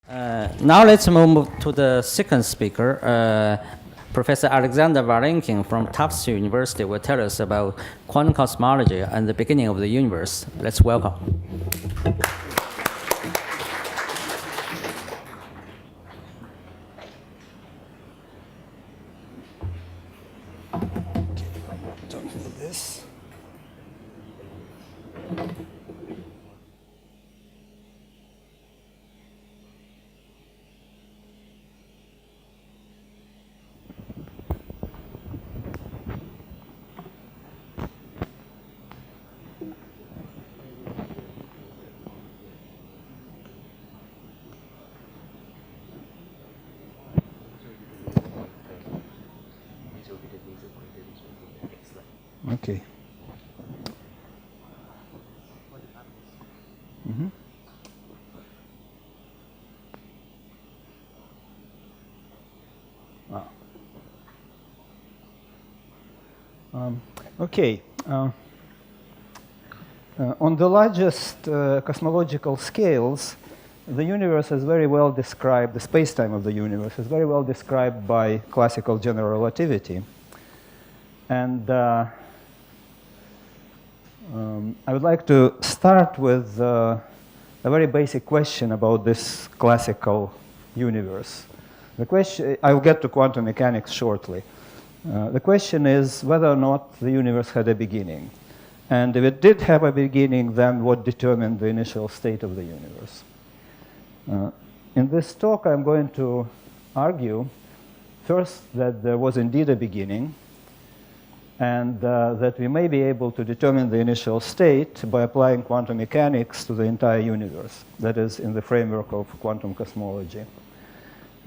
Now let's move to the second speaker. Professor Alexander Vilenkin from Tufts University will tell us about quantum cosmology and the beginning of the universe. Let's welcome. This. Okay. Mm-hmm. Okay. On the largest cosmological scales, the universe is very well described, the space-time of the universe is very well described by classical general relativity. And I would like to start with a very basic question about this classical universe. The question, I will get to quantum mechanics shortly. The question is whether or not the universe had a beginning. And if it did have a beginning, then what determined the initial state of the universe? In this talk, I'm going to argue first that there was indeed a beginning, and that we may be able to determine the initial state by applying quantum mechanics to the entire universe, that is, in the framework of quantum cosmology.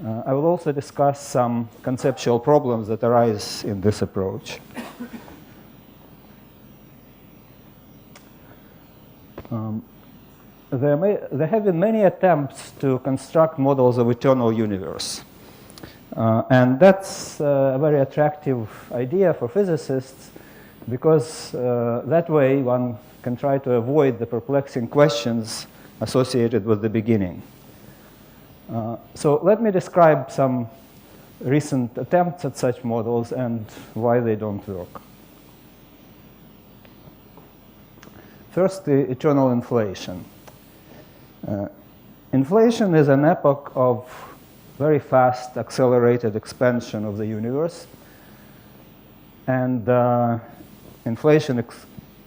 I will also discuss some conceptual problems that arise in this approach. There have been many attempts to construct models of eternal universe. And that's a very attractive idea for physicists because that way one can try to avoid the perplexing questions associated with the beginning. So let me describe some recent attempts at such models and why they don't work. First, the eternal inflation. Inflation is an epoch of very fast, accelerated expansion of the universe. And inflation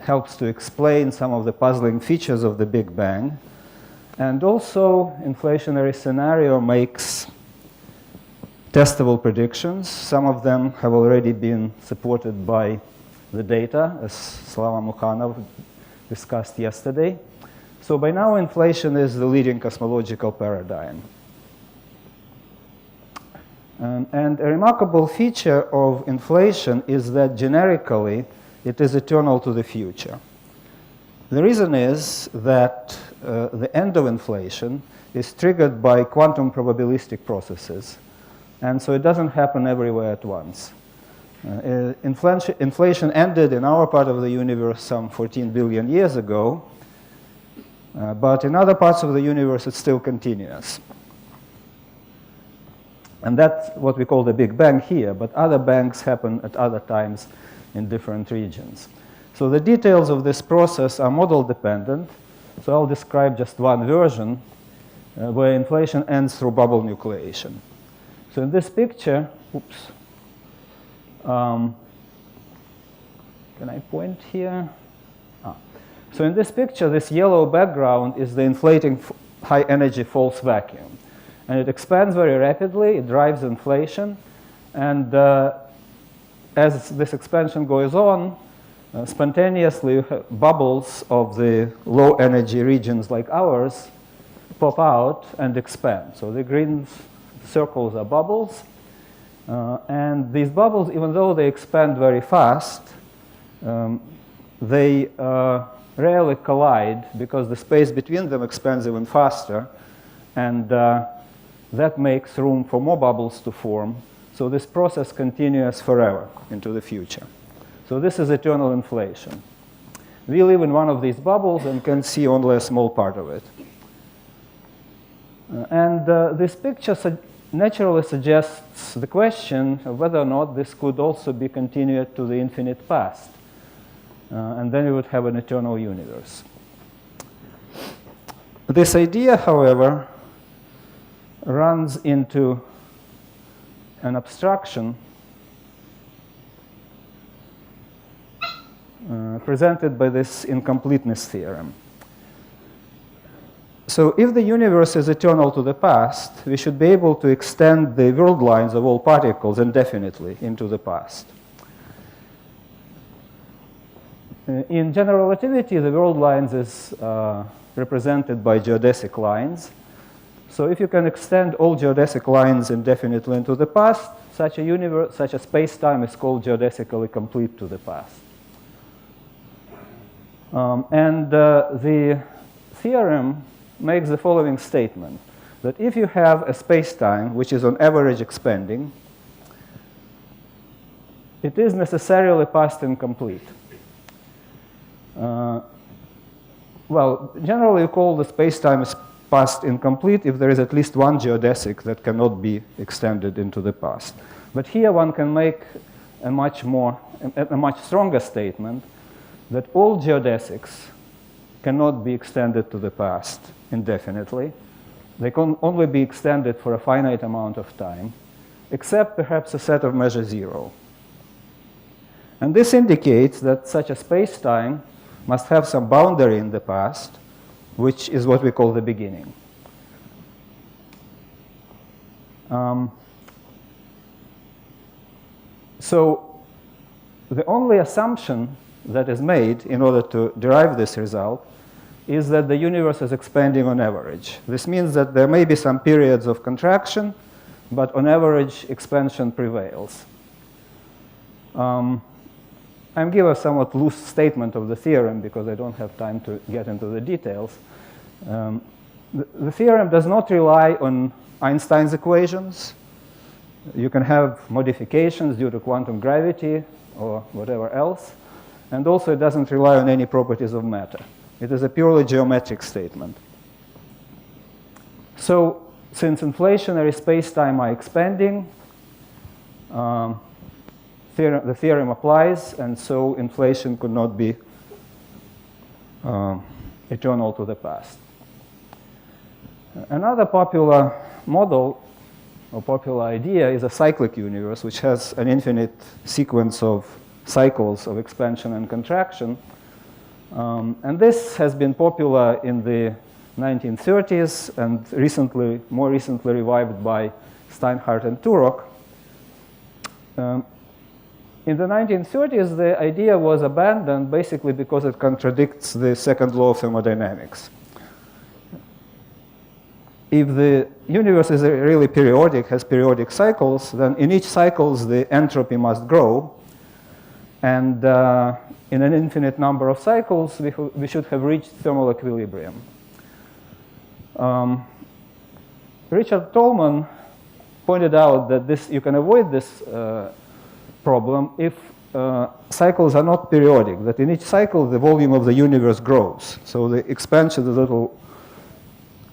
helps to explain some of the puzzling features of the Big Bang. And also, inflationary scenario makes testable predictions. Some of them have already been supported by the data, as Slava Mukhanov discussed yesterday. So by now, inflation is the leading cosmological paradigm. And a remarkable feature of inflation is that generically it is eternal to the future. The reason is that the end of inflation is triggered by quantum probabilistic processes. And so it doesn't happen everywhere at once. Inflation ended in our part of the universe some 14 billion years ago. But in other parts of the universe, it's still continuous. And that's what we call the Big Bang here, but other bangs happen at other times in different regions. So the details of this process are model dependent. So I'll describe just one version where inflation ends through bubble nucleation. So in this picture, can I point here? So in this picture, this yellow background is the inflating high energy false vacuum. And it expands very rapidly, it drives inflation, and as this expansion goes on, spontaneously bubbles of the low energy regions like ours pop out and expand. So the green circles are bubbles, and these bubbles, even though they expand very fast, they rarely collide because the space between them expands even faster, and that makes room for more bubbles to form. So this process continues forever into the future. So this is eternal inflation. We live in one of these bubbles and can see only a small part of it. This picture naturally suggests the question of whether or not this could also be continued to the infinite past. And then we would have an eternal universe. This idea, however, runs into an abstraction presented by this incompleteness theorem. So if the universe is eternal to the past, we should be able to extend the world lines of all particles indefinitely into the past. In general relativity, the world lines is represented by geodesic lines. So if you can extend all geodesic lines indefinitely into the past, such a space-time is called geodesically complete to the past. The theorem makes the following statement, that if you have a space-time which is on average expanding, it is necessarily past incomplete. Well, generally you call the space-time is past incomplete if there is at least one geodesic that cannot be extended into the past. But here one can make a much stronger statement that all geodesics cannot be extended to the past indefinitely. They can only be extended for a finite amount of time, except perhaps a set of measure 0. And this indicates that such a space-time must have some boundary in the past, which is what we call the beginning. So the only assumption that is made in order to derive this result is that the universe is expanding on average. This means that there may be some periods of contraction, but on average, expansion prevails. I'm giving a somewhat loose statement of the theorem because I don't have time to get into the details. The theorem does not rely on Einstein's equations. You can have modifications due to quantum gravity or whatever else. And also, it doesn't rely on any properties of matter. It is a purely geometric statement. So, since inflationary spacetime are expanding, the theorem applies, and so inflation could not be eternal to the past. Another popular model or popular idea is a cyclic universe, which has an infinite sequence of cycles of expansion and contraction. And this has been popular in the 1930s and more recently revived by Steinhardt and Turok. In the 1930s, the idea was abandoned basically because it contradicts the second law of thermodynamics. If the universe is really periodic, has periodic cycles, then in each cycle the entropy must grow. And in an infinite number of cycles, we should have reached thermal equilibrium. Richard Tolman pointed out that you can avoid this problem if cycles are not periodic, that in each cycle the volume of the universe grows. So the expansion is a little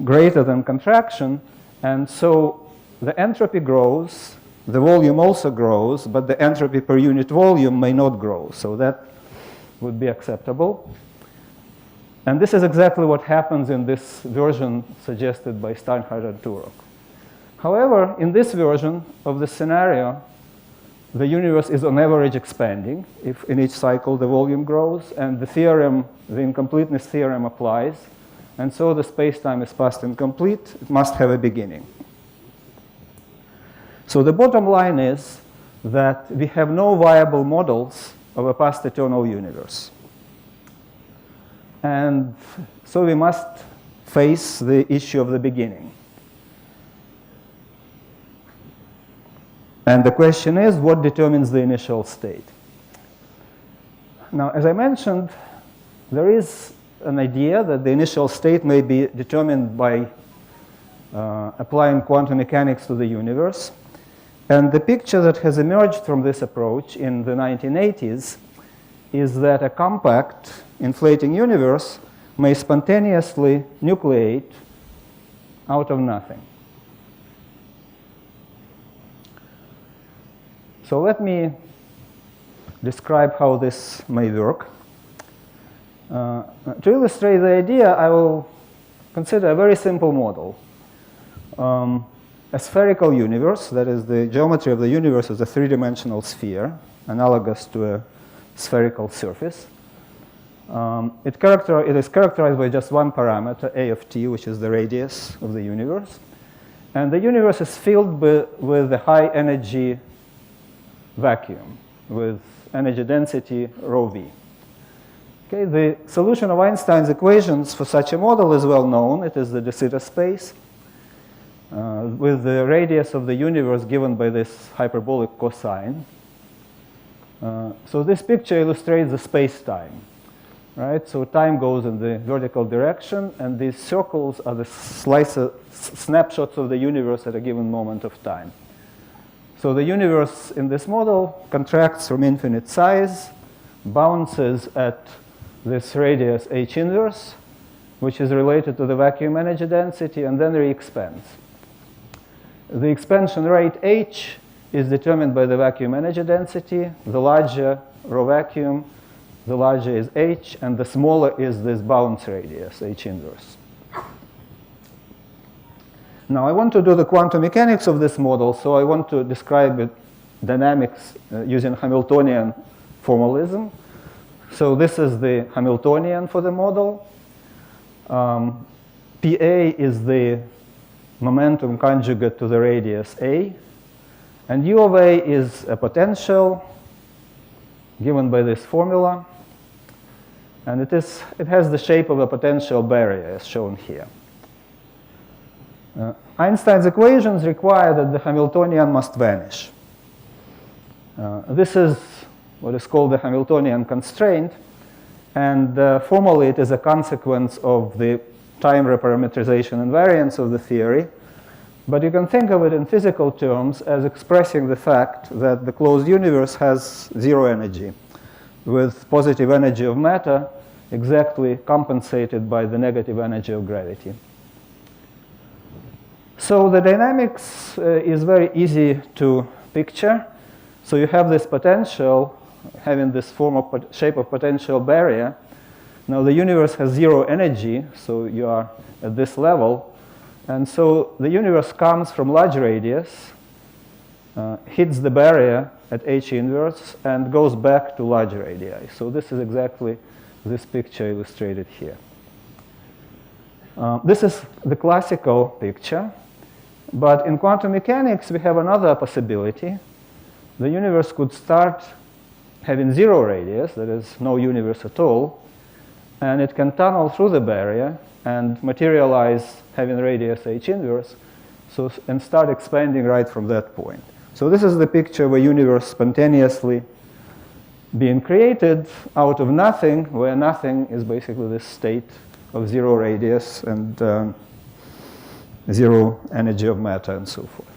greater than contraction, and so the entropy grows, the volume also grows, but the entropy per unit volume may not grow. So that would be acceptable. And this is exactly what happens in this version suggested by Steinhardt and Turok. However, in this version of the scenario, the universe is on average expanding if in each cycle the volume grows, and the theorem, the incompleteness theorem applies, and so the space-time is past incomplete. It must have a beginning. So the bottom line is that we have no viable models of a past eternal universe. And so we must face the issue of the beginning. And the question is, what determines the initial state? Now, as I mentioned, there is an idea that the initial state may be determined by applying quantum mechanics to the universe. And the picture that has emerged from this approach in the 1980s is that a compact inflating universe may spontaneously nucleate out of nothing. So let me describe how this may work. To illustrate the idea, I will consider a very simple model. A spherical universe, that is, the geometry of the universe is a three-dimensional sphere, analogous to a spherical surface. It is characterized by just one parameter, a of t, which is the radius of the universe. And the universe is filled with a high-energy vacuum, with energy density rho v. Okay, the solution of Einstein's equations for such a model is well known. It is the de Sitter space, with the radius of the universe given by this hyperbolic cosine. So this picture illustrates the space-time, right? So time goes in the vertical direction, and these circles are the snapshots of the universe at a given moment of time. So the universe in this model contracts from infinite size, bounces at this radius h inverse, which is related to the vacuum energy density, and then re-expands. The expansion rate h is determined by the vacuum energy density. The larger rho vacuum, the larger is h, and the smaller is this bounce radius, h inverse. Now, I want to do the quantum mechanics of this model, so I want to describe it dynamics using Hamiltonian formalism. So this is the Hamiltonian for the model. PA is the momentum conjugate to the radius A. And U of A is a potential given by this formula. And it has the shape of a potential barrier, as shown here. Einstein's equations require that the Hamiltonian must vanish. This is what is called the Hamiltonian constraint, and formally it is a consequence of the time reparameterization invariance of the theory. But you can think of it in physical terms as expressing the fact that the closed universe has zero energy, with positive energy of matter exactly compensated by the negative energy of gravity. So the dynamics is very easy to picture. So you have this potential having this shape of potential barrier. Now the universe has zero energy, so you are at this level. And so the universe comes from large radius, hits the barrier at h inverse, and goes back to large radii. So this is exactly this picture illustrated here. This is the classical picture. But in quantum mechanics, we have another possibility. The universe could start having zero radius, that is, no universe at all, and it can tunnel through the barrier and materialize having radius h inverse, and start expanding right from that point. So this is the picture of a universe spontaneously being created out of nothing, where nothing is basically this state of zero radius and zero energy of matter and so forth.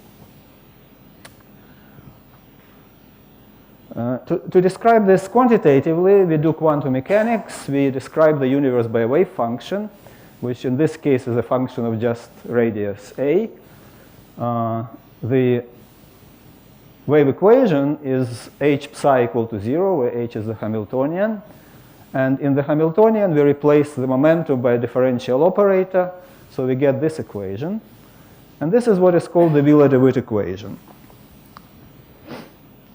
To describe this quantitatively, we do quantum mechanics. We describe the universe by a wave function, which in this case is a function of just radius a. The wave equation is h psi equal to 0, where h is the Hamiltonian. And in the Hamiltonian, we replace the momentum by a differential operator. So we get this equation. And this is what is called the Wheeler-DeWitt equation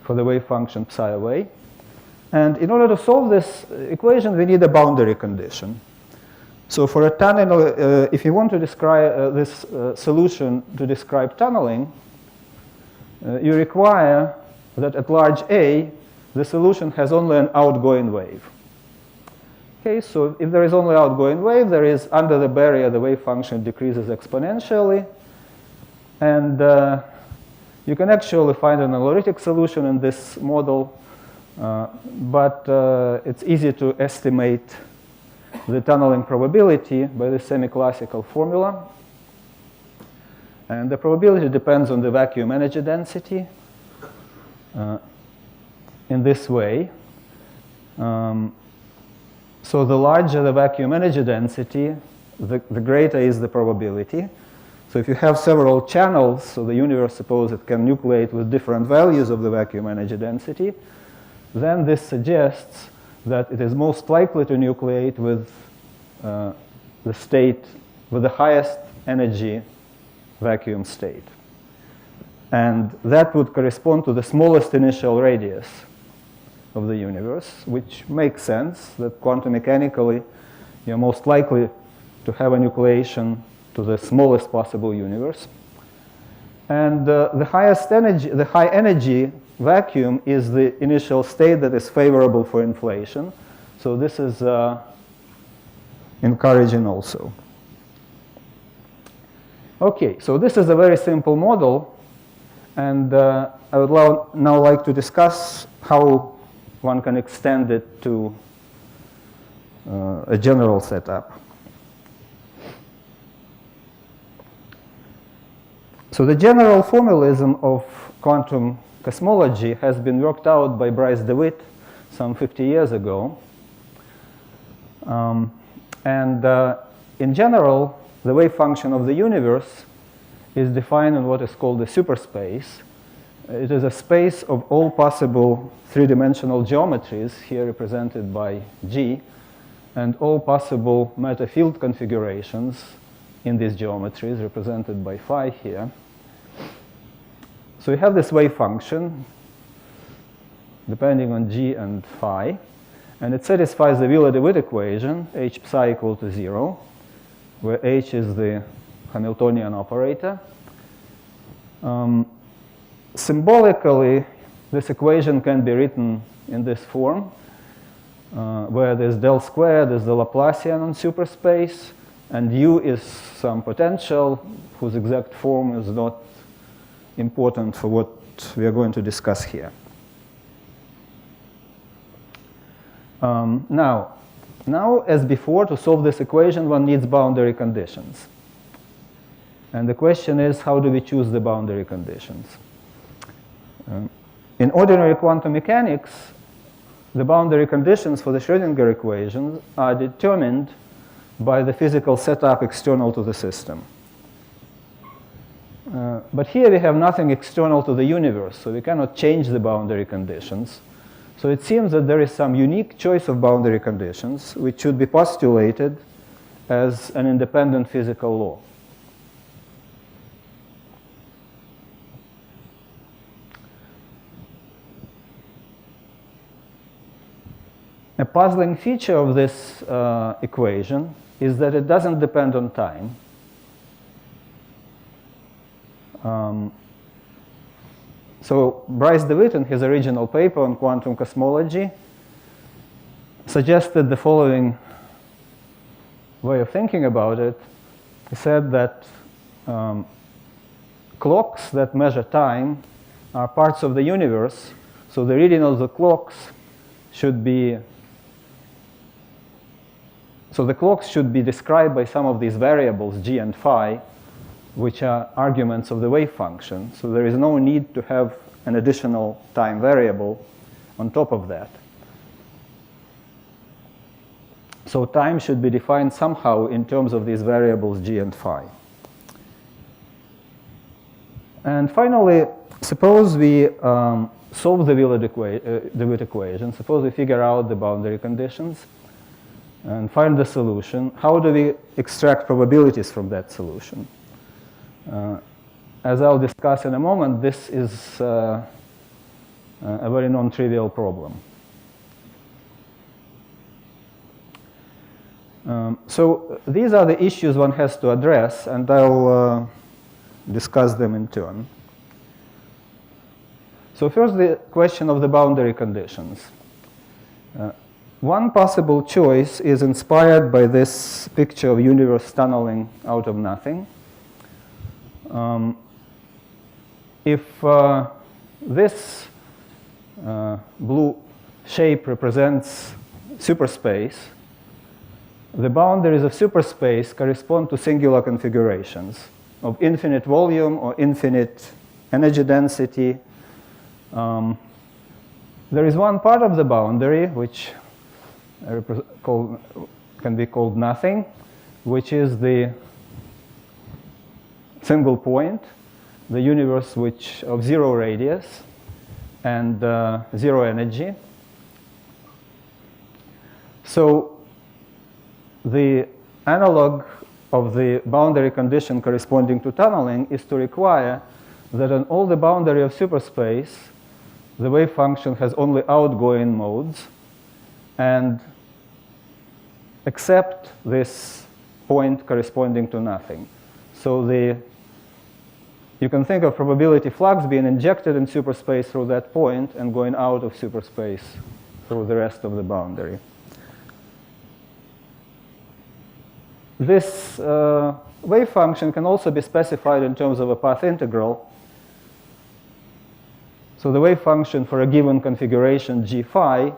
for the wave function psi of a. And in order to solve this equation, we need a boundary condition. So for a tunnel, if you want to describe this solution to describe tunneling, you require that at large A, the solution has only an outgoing wave. Okay, so if there is only outgoing wave, there is under the barrier, the wave function decreases exponentially. And you can actually find an analytic solution in this model, but it's easy to estimate the tunneling probability by the semiclassical formula. And the probability depends on the vacuum energy density in this way. So the larger the vacuum energy density, the greater is the probability. So if you have several channels, so the universe, suppose it can nucleate with different values of the vacuum energy density, then this suggests that it is most likely to nucleate with the state with the highest energy vacuum state. And that would correspond to the smallest initial radius of the universe, which makes sense that quantum mechanically you're most likely to have a nucleation to the smallest possible universe. And the highest energy, the high energy vacuum is the initial state that is favorable for inflation. So this is encouraging also. Okay, so this is a very simple model, and I would now like to discuss how one can extend it to a general setup. So the general formalism of quantum cosmology has been worked out by Bryce DeWitt some 50 years ago. In general, the wave function of the universe is defined in what is called a superspace. It is a space of all possible three-dimensional geometries, here represented by G, and all possible matter field configurations in these geometries, represented by phi here. So we have this wave function, depending on G and phi, and it satisfies the Wheeler-DeWitt equation, h psi equal to 0, where h is the Hamiltonian operator. Symbolically, this equation can be written in this form, where there's del squared is the Laplacian on superspace, and U is some potential whose exact form is not important for what we are going to discuss here. Now, as before, to solve this equation, one needs boundary conditions. And the question is, how do we choose the boundary conditions? In ordinary quantum mechanics, the boundary conditions for the Schrödinger equation are determined by the physical setup external to the system. But here we have nothing external to the universe, so we cannot change the boundary conditions. So it seems that there is some unique choice of boundary conditions which should be postulated as an independent physical law. A puzzling feature of this equation is that it doesn't depend on time. So Bryce DeWitt, in his original paper on quantum cosmology, suggested the following way of thinking about it. He said that clocks that measure time are parts of the universe, so the reading of the clocks should be described by some of these variables, g and phi, which are arguments of the wave function. So there is no need to have an additional time variable on top of that. So time should be defined somehow in terms of these variables g and phi. And finally, suppose we solve the Wheeler-DeWitt equation. Suppose we figure out the boundary conditions and find the solution. How do we extract probabilities from that solution? As I'll discuss in a moment, this is a very non-trivial problem. So these are the issues one has to address, and I'll discuss them in turn. So first, the question of the boundary conditions. One possible choice is inspired by this picture of universe tunneling out of nothing. If this blue shape represents superspace, the boundaries of superspace correspond to singular configurations of infinite volume or infinite energy density. There is one part of the boundary which can be called nothing, which is the single point, the universe which of zero radius and zero energy. So the analog of the boundary condition corresponding to tunneling is to require that on all the boundary of superspace, the wave function has only outgoing modes, and except this point corresponding to nothing. So you can think of probability flux being injected in superspace through that point and going out of superspace through the rest of the boundary. This wave function can also be specified in terms of a path integral. So the wave function for a given configuration g phi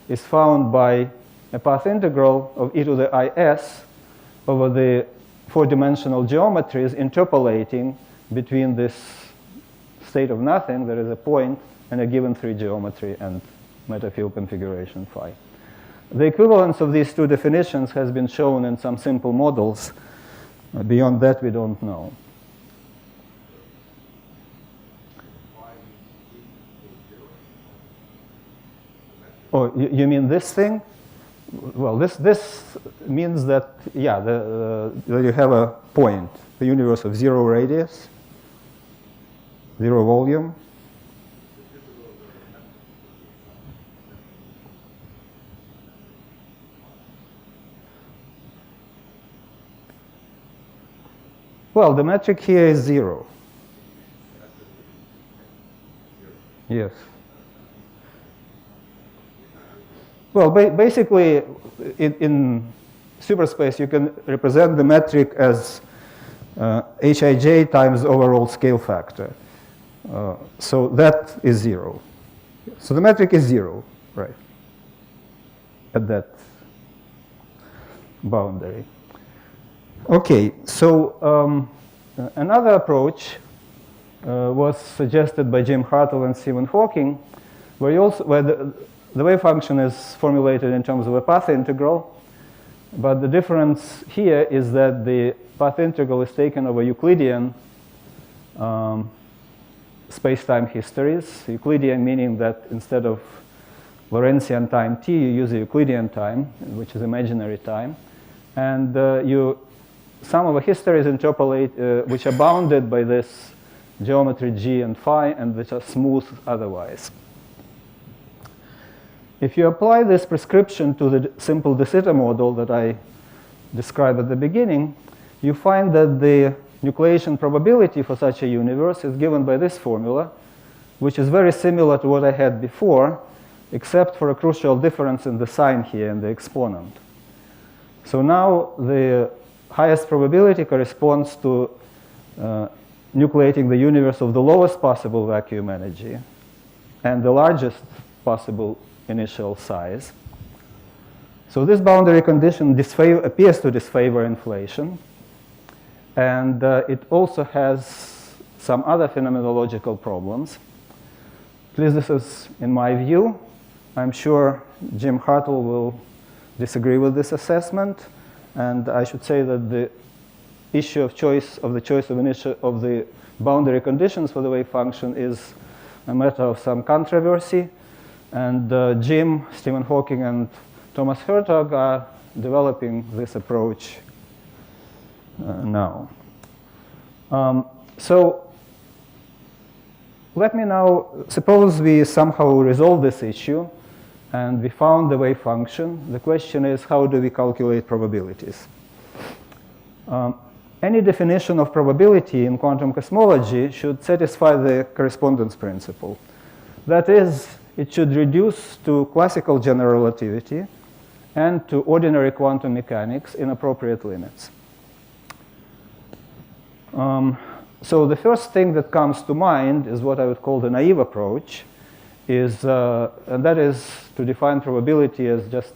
is found by a path integral of e to the is over the four-dimensional geometries interpolating between this state of nothing, there is a point, and a given 3 geometry and metafield configuration phi. The equivalence of these two definitions has been shown in some simple models. Beyond that, we don't know. Oh, you mean this thing? Well, this means that, yeah, that you have a point, the universe of zero radius, zero volume. Well, the metric here is 0. Yes. Well, basically, in superspace, you can represent the metric as hij times overall scale factor. So that is 0. So the metric is 0, right, at that boundary. Okay, so another approach was suggested by Jim Hartle and Stephen Hawking, where the wave function is formulated in terms of a path integral, but the difference here is that the path integral is taken over Euclidean space-time histories. Euclidean meaning that instead of Lorentzian time t, you use a Euclidean time, which is imaginary time, and some of the histories interpolate, which are bounded by this geometry g and phi, and which are smooth otherwise. If you apply this prescription to the simple de Sitter model that I described at the beginning, you find that the nucleation probability for such a universe is given by this formula, which is very similar to what I had before, except for a crucial difference in the sign here in the exponent. So now the highest probability corresponds to nucleating the universe of the lowest possible vacuum energy and the largest possible initial size. So this boundary condition appears to disfavor inflation, and it also has some other phenomenological problems. At least this is in my view. I'm sure Jim Hartle will disagree with this assessment, and I should say that the issue of of the boundary conditions for the wave function is a matter of some controversy. And Jim, Stephen Hawking, and Thomas Hertog are developing this approach now. So let me now, suppose we somehow resolve this issue and we found the wave function. The question is, how do we calculate probabilities? Any definition of probability in quantum cosmology should satisfy the correspondence principle. That is, it should reduce to classical general relativity and to ordinary quantum mechanics in appropriate limits. So the first thing that comes to mind is what I would call the naive approach, and that is to define probability as just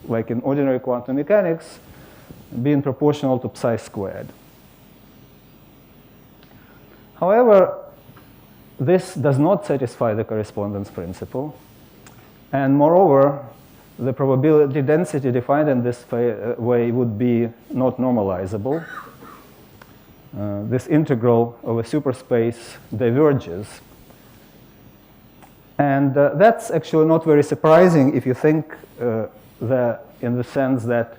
like in ordinary quantum mechanics, being proportional to psi squared. However, this does not satisfy the correspondence principle, and moreover, the probability density defined in this way would be not normalizable. this integral of a superspace diverges. And that's actually not very surprising if you think in the sense that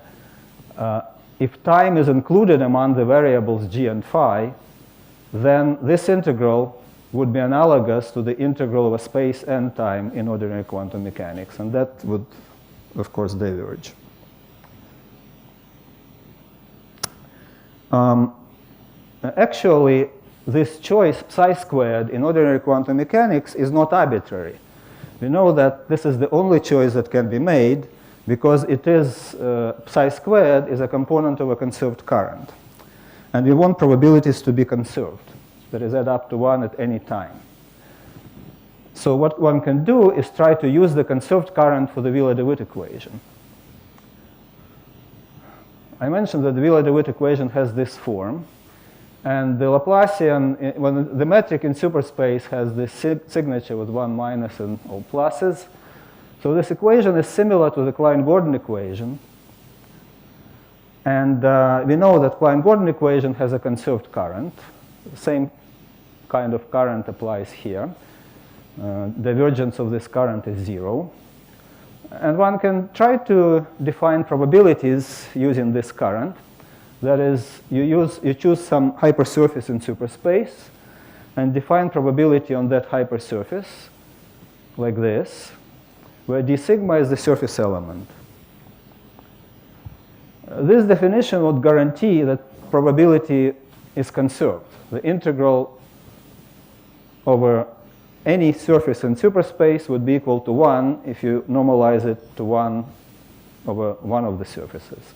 if time is included among the variables g and phi, then this integral would be analogous to the integral of a space and time in ordinary quantum mechanics, and that would, of course, diverge. Actually, this choice, psi squared, in ordinary quantum mechanics is not arbitrary. We know that this is the only choice that can be made because it is, psi squared is a component of a conserved current. And we want probabilities to be conserved, that is, add up to 1 at any time. So what one can do is try to use the conserved current for the Wheeler-DeWitt equation. I mentioned that the Wheeler-DeWitt equation has this form. And the Laplacian, when the metric in superspace has this signature with 1 minus and all pluses. So this equation is similar to the Klein-Gordon equation. And we know that Klein-Gordon equation has a conserved current. The same kind of current applies here. Divergence of this current is 0. And one can try to define probabilities using this current. That is, you choose some hypersurface in superspace and define probability on that hypersurface like this, where d sigma is the surface element. This definition would guarantee that probability is conserved. The integral over any surface in superspace would be equal to 1 if you normalize it to 1 over one of the surfaces.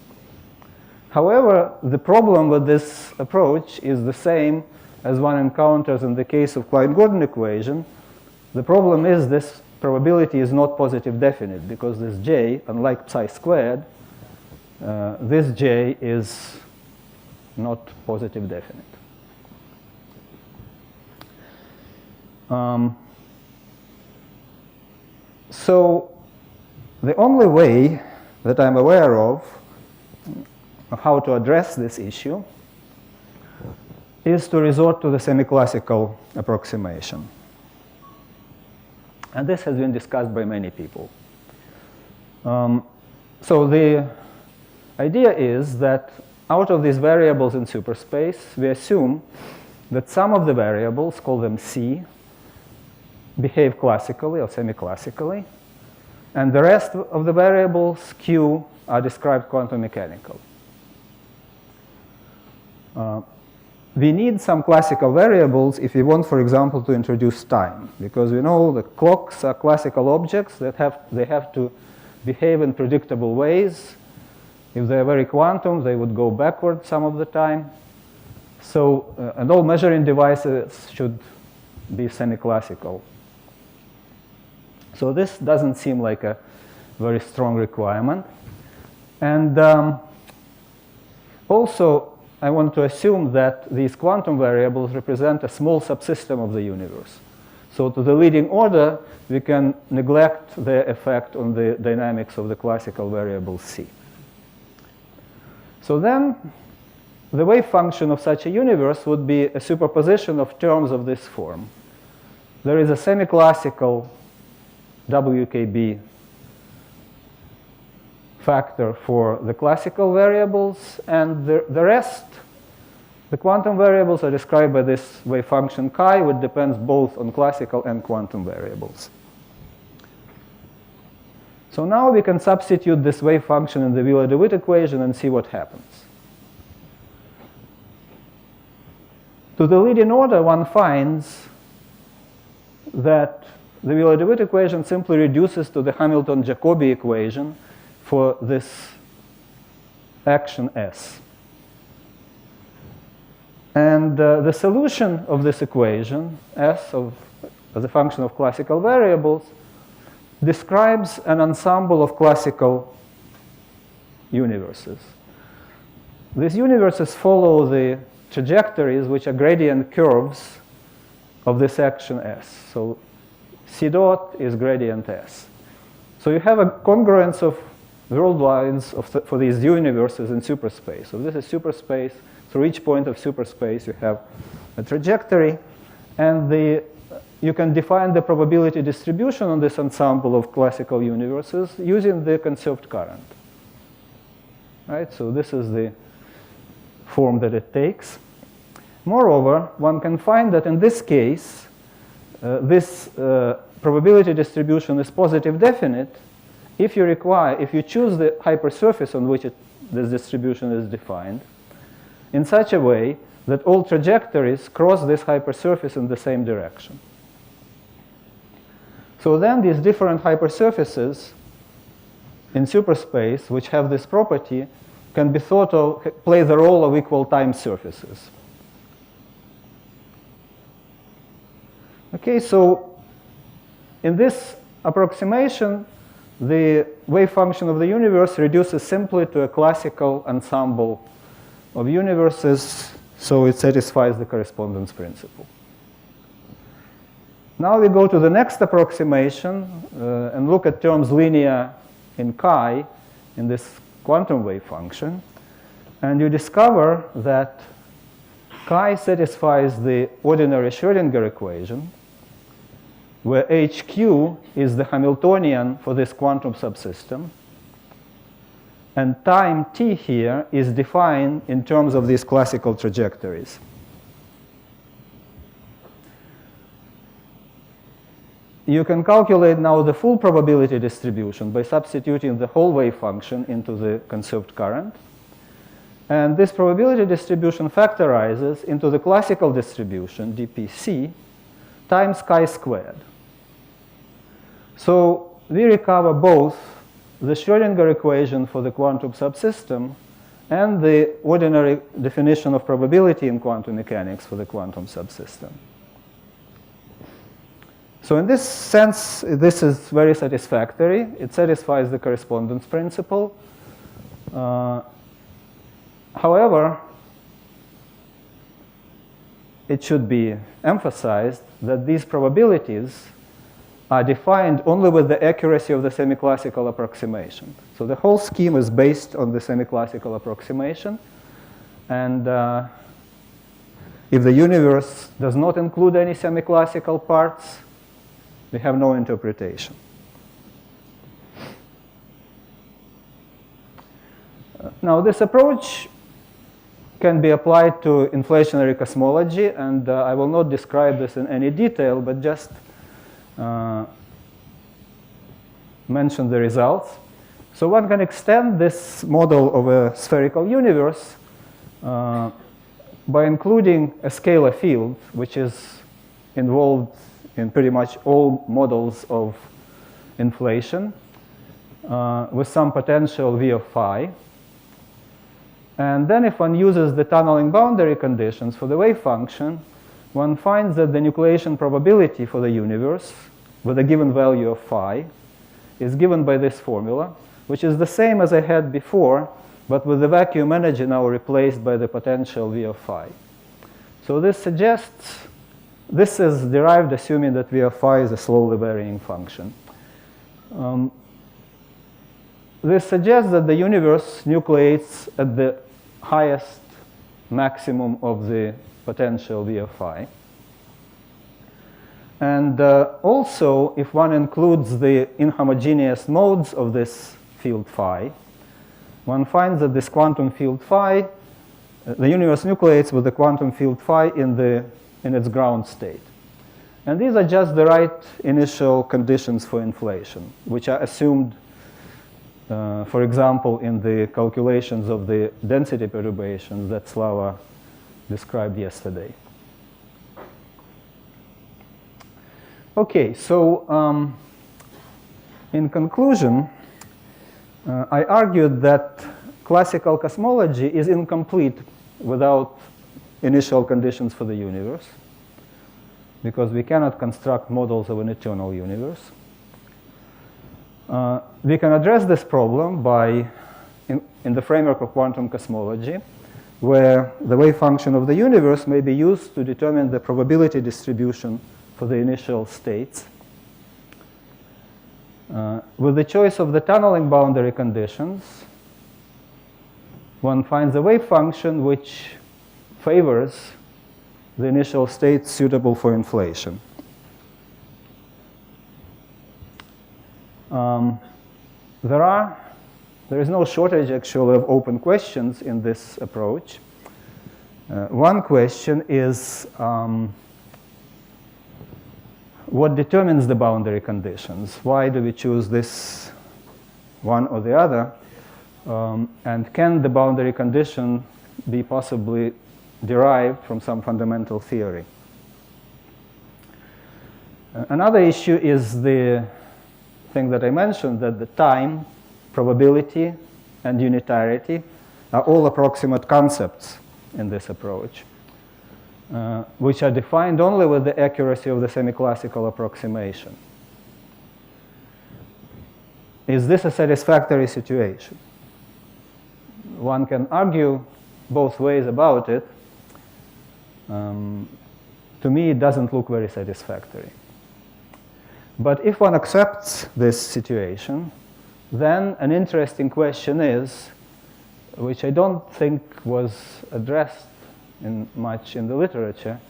However, the problem with this approach is the same as one encounters in the case of Klein-Gordon equation. The problem is this probability is not positive definite because this j, unlike psi squared, this j is not positive definite. So the only way that I'm aware of how to address this issue is to resort to the semiclassical approximation. And this has been discussed by many people. So the idea is that out of these variables in superspace, we assume that some of the variables, call them C, behave classically or semiclassically, and the rest of the variables, Q, are described quantum mechanically. We need some classical variables if we want, for example, to introduce time, because we know the clocks are classical objects that have to behave in predictable ways. If they're very quantum, they would go backward some of the time. So, and all measuring devices should be semi-classical. So this doesn't seem like a very strong requirement. And also, I want to assume that these quantum variables represent a small subsystem of the universe. So to the leading order, we can neglect their effect on the dynamics of the classical variable C. So then, the wave function of such a universe would be a superposition of terms of this form. There is a semi-classical WKB factor for the classical variables, and the rest, the quantum variables, are described by this wave function chi, which depends both on classical and quantum variables. So now we can substitute this wave function in the Wheeler-DeWitt equation and see what happens. To the leading order, one finds that the Wheeler-DeWitt equation simply reduces to the Hamilton-Jacobi equation for this action S. And the solution of this equation, S as a function of classical variables, describes an ensemble of classical universes. These universes follow the trajectories, which are gradient curves of this action S. So C dot is gradient S. So you have a congruence of world lines for these universes in superspace. So this is superspace. through each point of superspace you have a trajectory, and you can define the probability distribution on this ensemble of classical universes using the conserved current. Right? So this is the form that it takes. Moreover, one can find that in this case, this probability distribution is positive definite if you choose the hypersurface on which this distribution is defined in such a way that all trajectories cross this hypersurface in the same direction. So then these different hypersurfaces in superspace, which have this property, can be thought of, play the role of equal time surfaces. Okay, so in this approximation, the wave function of the universe reduces simply to a classical ensemble of universes, so it satisfies the correspondence principle. Now we go to the next approximation and look at terms linear in chi in this quantum wave function, and you discover that chi satisfies the ordinary Schrödinger equation, where HQ is the Hamiltonian for this quantum subsystem, and time t here is defined in terms of these classical trajectories. You can calculate now the full probability distribution by substituting the whole wave function into the conserved current. And this probability distribution factorizes into the classical distribution, dpc, times chi squared. So we recover both the Schrödinger equation for the quantum subsystem and the ordinary definition of probability in quantum mechanics for the quantum subsystem. So in this sense, this is very satisfactory. It satisfies the correspondence principle. However, it should be emphasized that these probabilities are defined only with the accuracy of the semiclassical approximation. So the whole scheme is based on the semiclassical approximation. And if the universe does not include any semiclassical parts, we have no interpretation. Now, this approach can be applied to inflationary cosmology, and I will not describe this in any detail, but just mention the results. So one can extend this model of a spherical universe by including a scalar field, which is involved in pretty much all models of inflation, with some potential v of phi. And then if one uses the tunneling boundary conditions for the wave function, one finds that the nucleation probability for the universe with a given value of phi is given by this formula, which is the same as I had before, but with the vacuum energy now replaced by the potential v of phi. So this suggests, this is derived assuming that v of phi is a slowly varying function. This suggests that the universe nucleates at the highest maximum of the potential v of phi. And also, if one includes the inhomogeneous modes of this field phi, one finds that this quantum field phi, the universe nucleates with the quantum field phi in its ground state. And these are just the right initial conditions for inflation, which are assumed, for example, in the calculations of the density perturbations that Slava described yesterday. Okay, so in conclusion, I argued that classical cosmology is incomplete without initial conditions for the universe, because we cannot construct models of an eternal universe. We can address this problem by, in the framework of quantum cosmology, where the wave function of the universe may be used to determine the probability distribution for the initial states. With the choice of the tunneling boundary conditions, one finds a wave function which favors the initial state suitable for inflation. There is no shortage, actually, of open questions in this approach. One question is, what determines the boundary conditions? Why do we choose this one or the other? And can the boundary condition be possibly derived from some fundamental theory? Another issue is the thing that I mentioned, that the time, probability, and unitarity are all approximate concepts in this approach, which are defined only with the accuracy of the semiclassical approximation. Is this a satisfactory situation? One can argue both ways about it. To me, it doesn't look very satisfactory. But if one accepts this situation, then an interesting question is, which I don't think was addressed much in the literature,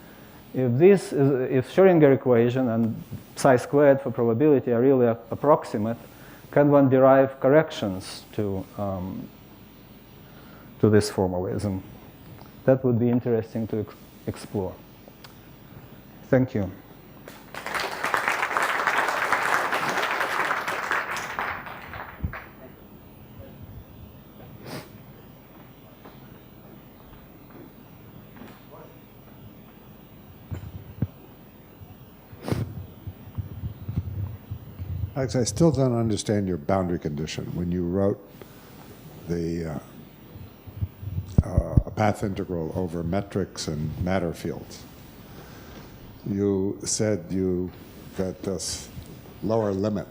if Schrödinger equation and psi squared for probability are really approximate, can one derive corrections to this formalism? That would be interesting to explore. Thank you. Alex, I still don't understand your boundary condition. When you wrote the a path integral over metrics and matter fields, you said that this lower limit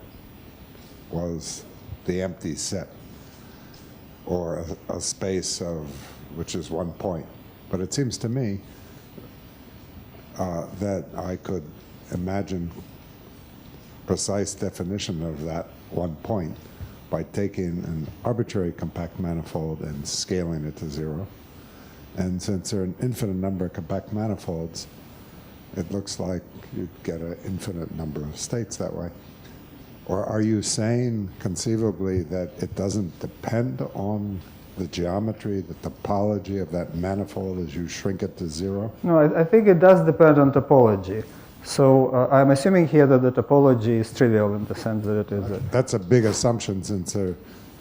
was the empty set, or a space of which is one point. But it seems to me that I could imagine precise definition of that one point by taking an arbitrary compact manifold and scaling it to 0. And since there are an infinite number of compact manifolds, it looks like you get an infinite number of states that way. Or are you saying conceivably that it doesn't depend on the geometry, the topology of that manifold as you shrink it to 0? No, I think it does depend on topology. So I'm assuming here that the topology is trivial in the sense that it is That's a big assumption since there are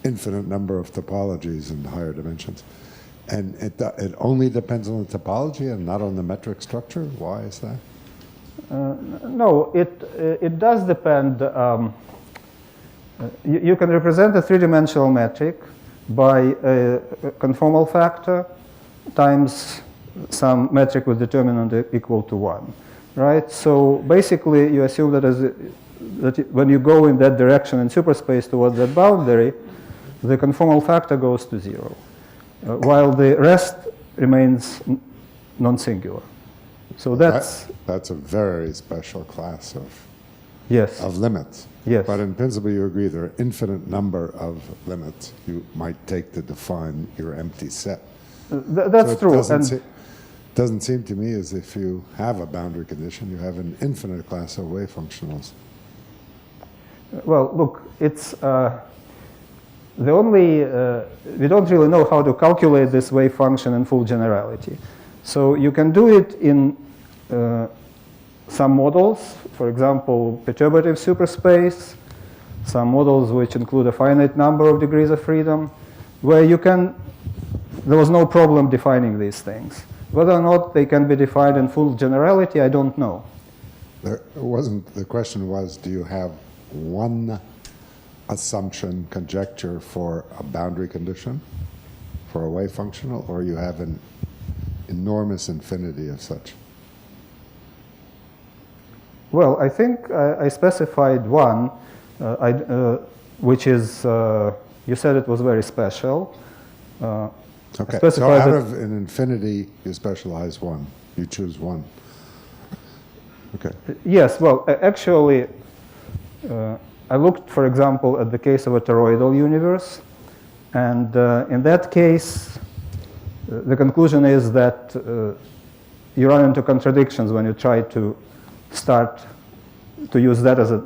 infinite number of topologies in higher dimensions. And it only depends on the topology and not on the metric structure? Why is that? No, it does depend. You can represent a three-dimensional metric by a conformal factor times some metric with determinant equal to 1. Right? So basically, you assume that when you go in that direction in superspace towards that boundary, the conformal factor goes to 0, while the rest remains non-singular. So that's a very special class of of limits. Yes. But in principle, you agree there are infinite number of limits you might take to define your empty set. That's true. Doesn't seem to me as if you have a boundary condition, you have an infinite class of wave functionals. Well, look, it's we don't really know how to calculate this wave function in full generality. So you can do it in some models, for example, perturbative superspace, some models which include a finite number of degrees of freedom, where there was no problem defining these things. Whether or not they can be defined in full generality, I don't know. The question was, do you have one assumption, conjecture for a boundary condition for a wave functional, or you have an enormous infinity of such? Well, I think I specified one, which is, you said it was very special. Okay, so out of an infinity, you specialize one. You choose one. Okay. Yes, well, actually, I looked, for example, at the case of a toroidal universe. And in that case, the conclusion is that you run into contradictions when you try to start to use that as a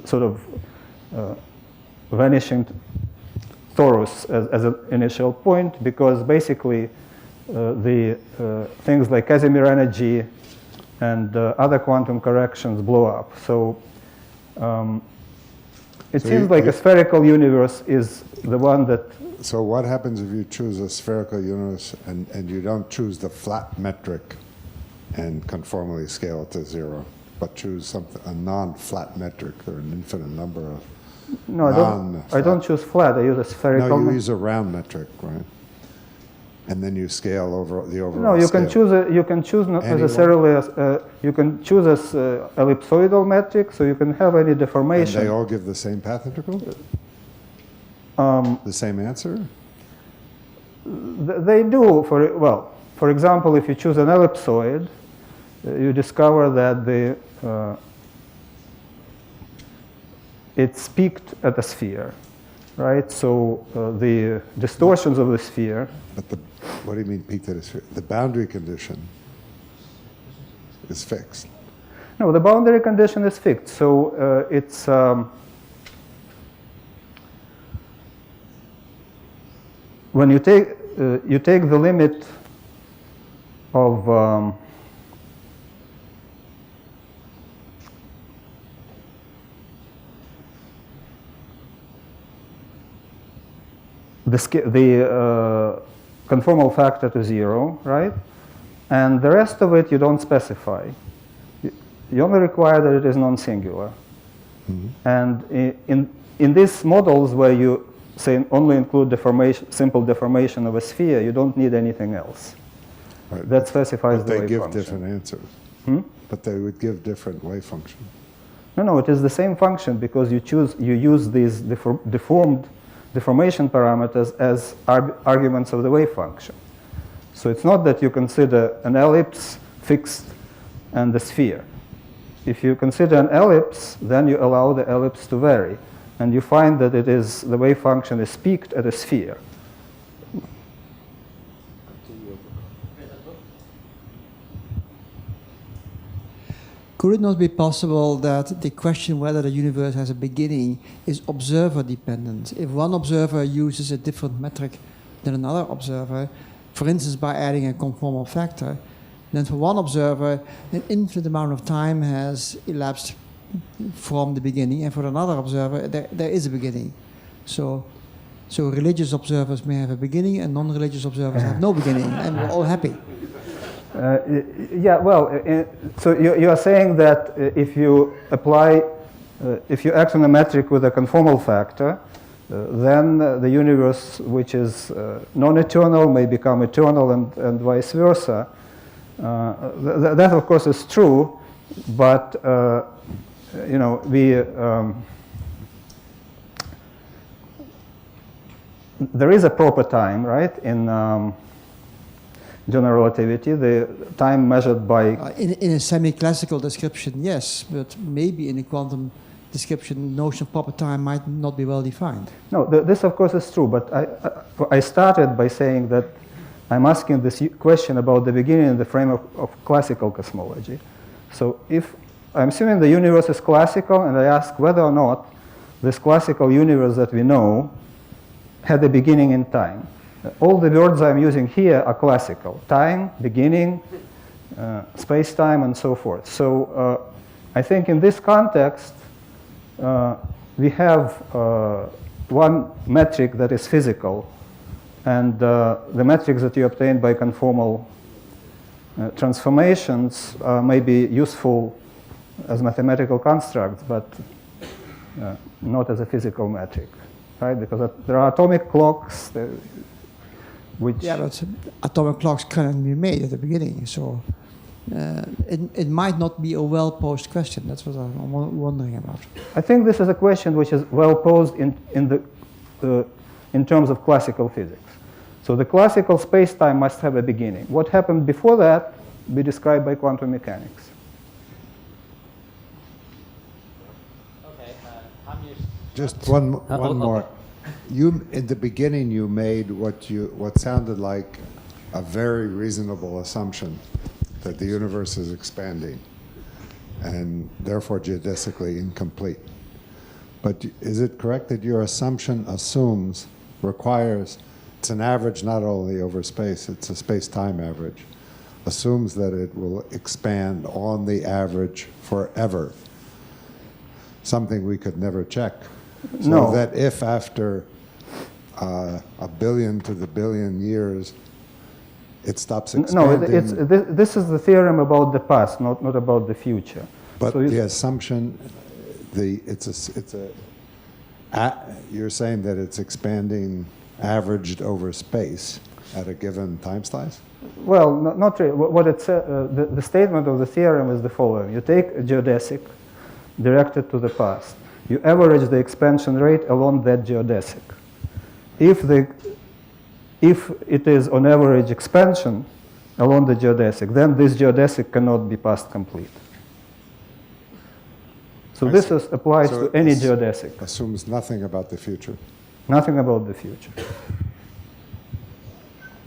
sort of vanishing torus as an initial point, because basically the things like Casimir energy and other quantum corrections blow up. So it seems like a spherical universe is the one that... So what happens if you choose a spherical universe and you don't choose the flat metric and conformally scale it to 0, but choose something, a non-flat metric or an infinite number of No, I don't choose flat. I use a spherical. No, you use a round metric, right? And then you scale over the overall. No, you scale. can choose. You can choose not necessarily. You can choose as ellipsoidal metric, so you can have any deformation. And they all give the same path integral. The same answer. They do. For example, if you choose an ellipsoid, you discover that it's peaked at a sphere, right? So the distortions of the sphere. But what do you mean peaked at a sphere? The boundary condition is fixed. No, the boundary condition is fixed. So it's when you take the limit of the conformal factor to 0, right? And the rest of it you don't specify. You only require that it is non-singular. Mm-hmm. And in these models where you say only include deformation, simple deformation of a sphere, you don't need anything else. Right. That specifies the wave function. function. They give different answers. But they would give different wave function. No, it is the same function because you use these deformation parameters as arguments of the wave function. So it's not that you consider an ellipse fixed and the sphere. If you consider an ellipse, then you allow the ellipse to vary. And you find that the wave function is peaked at a sphere. Could it not be possible that the question whether the universe has a beginning is observer dependent? If one observer uses a different metric than another observer, for instance by adding a conformal factor, then for one observer an infinite amount of time has elapsed from the beginning, and for another observer there is a beginning. So religious observers may have a beginning and non-religious observers have no beginning, and we're all happy. So you are saying that if you act on a metric with a conformal factor, then the universe which is non-eternal may become eternal and vice versa. That of course is true, but there is a proper time, right, in general relativity, the time measured by... in a semi-classical description, yes, but maybe in a quantum description, the notion of proper time might not be well defined. No, this of course is true, but I started by saying that I'm asking this question about the beginning in the frame of classical cosmology. So if I'm assuming the universe is classical, and I ask whether or not this classical universe that we know had a beginning in time. All the words I'm using here are classical: time, beginning, space-time, and so forth. So I think in this context, we have one metric that is physical, and the metrics that you obtain by conformal transformations may be useful as mathematical constructs, but not as a physical metric, right? Because there are atomic clocks which... Yeah, but atomic clocks can be made at the beginning, so it might not be a well-posed question. That's what I'm wondering about. I think this is a question which is well posed in terms of classical physics. So the classical space-time must have a beginning. What happened before that be described by quantum mechanics. Okay, Just one more. you in the beginning you made what sounded like a very reasonable assumption that the universe is expanding and therefore geodesically incomplete. But is it correct that your assumption requires, it's an average not only over space, it's a space-time average, assumes that it will expand on the average forever, something we could never check? So No. that if after a billion to the billion years, it stops expanding. No, this is the theorem about the past, not about the future. But So the assumption, you're saying that it's expanding averaged over space at a given time slice? well, not really. What it says, the statement of the theorem is the following: you take a geodesic, directed to the past. You average the expansion rate along that geodesic. If it is on average expansion along the geodesic, then this geodesic cannot be past complete. So I this see. applies So to any it geodesic, assumes nothing about the future. nothing about the future.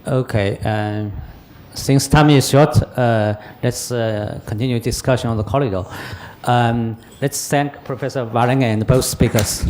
Okay. Since time is short, let's continue discussion on the corridor. Let's thank Professor Vilenkin and both speakers.